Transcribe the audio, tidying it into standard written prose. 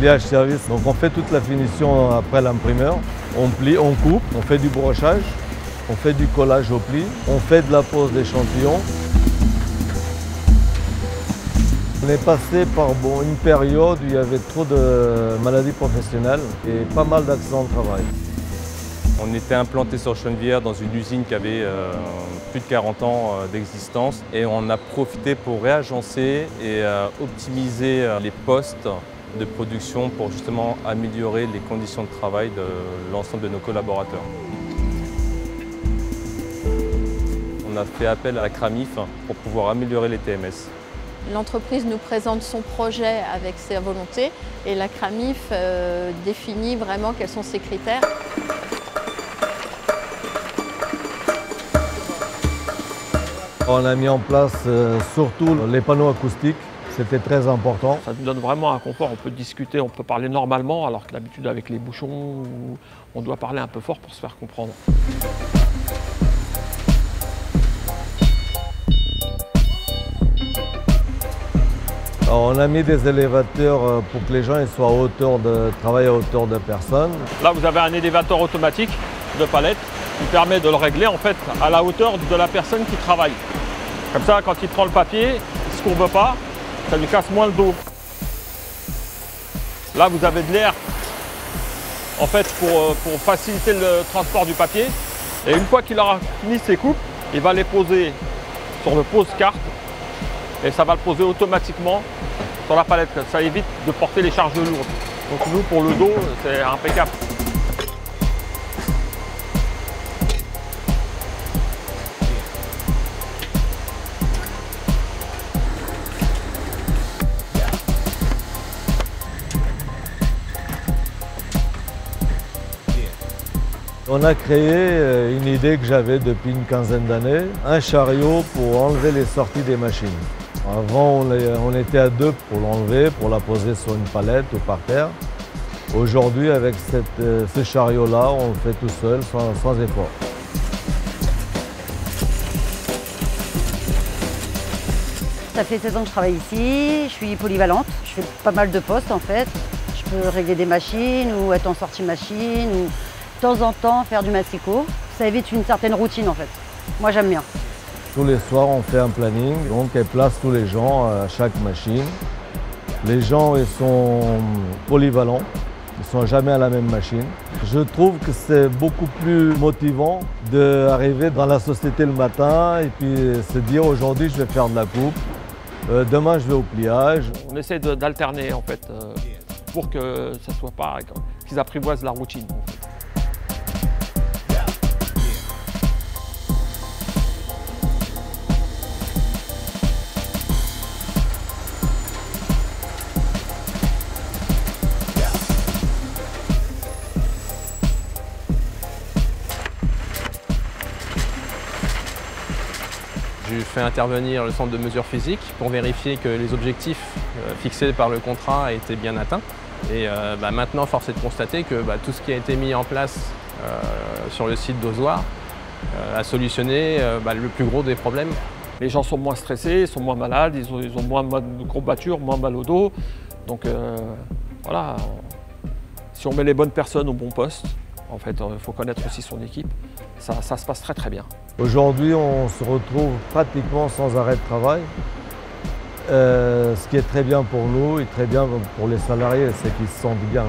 pliage service. Donc on fait toute la finition après l'imprimeur. On plie, on coupe, on fait du brochage, on fait du collage au pli, on fait de la pose d'échantillons. On est passé par une période où il y avait trop de maladies professionnelles et pas mal d'accidents de travail. On était implanté sur Chenevière dans une usine qui avait plus de 40 ans d'existence et on a profité pour réagencer et optimiser les postes de production pour justement améliorer les conditions de travail de l'ensemble de nos collaborateurs. On a fait appel à la CRAMIF pour pouvoir améliorer les TMS. L'entreprise nous présente son projet avec ses volontés et la CRAMIF définit vraiment quels sont ses critères. On a mis en place surtout les panneaux acoustiques, c'était très important. Ça nous donne vraiment un confort, on peut discuter, on peut parler normalement, alors que d'habitude avec les bouchons, on doit parler un peu fort pour se faire comprendre. Alors, on a mis des élévateurs pour que les gens soient à hauteur travaillent à hauteur de personnes. Là, vous avez un élévateur automatique de palette qui permet de le régler en fait à la hauteur de la personne qui travaille. Comme ça, quand il prend le papier, il ne se courbe pas, ça lui casse moins le dos. Là, vous avez de l'air en fait pour faciliter le transport du papier. Et une fois qu'il aura fini ses coupes, il va les poser sur le pose-carte et ça va le poser automatiquement sur la palette. Ça évite de porter les charges lourdes. Donc nous, pour le dos, c'est impeccable. On a créé une idée que j'avais depuis une quinzaine d'années, un chariot pour enlever les sorties des machines. Avant, on était à deux pour l'enlever, pour la poser sur une palette ou par terre. Aujourd'hui, avec ce chariot-là, on le fait tout seul, sans effort. Ça fait 16 ans que je travaille ici, je suis polyvalente, je fais pas mal de postes en fait. Je peux régler des machines ou être en sortie machine ou de temps en temps faire du massicot. Ça évite une certaine routine en fait. Moi j'aime bien. Tous les soirs, on fait un planning, donc elle place tous les gens à chaque machine. Les gens, ils sont polyvalents, ils ne sont jamais à la même machine. Je trouve que c'est beaucoup plus motivant d'arriver dans la société le matin et puis se dire aujourd'hui je vais faire de la coupe, demain je vais au pliage. On essaie d'alterner en fait pour que ça soit pas qu'ils apprivoisent la routine. En fait. J'ai fait intervenir le centre de mesure physique pour vérifier que les objectifs fixés par le contrat étaient bien atteints. Et maintenant, force est de constater que tout ce qui a été mis en place sur le site d'Ozoir a solutionné le plus gros des problèmes. Les gens sont moins stressés, sont moins malades, ils ont moins de courbatures, moins mal au dos. Donc voilà, si on met les bonnes personnes au bon poste, en fait, il faut connaître aussi son équipe, ça se passe très très bien. Aujourd'hui, on se retrouve pratiquement sans arrêt de travail. Ce qui est très bien pour nous et très bien pour les salariés, c'est qu'ils se sentent bien.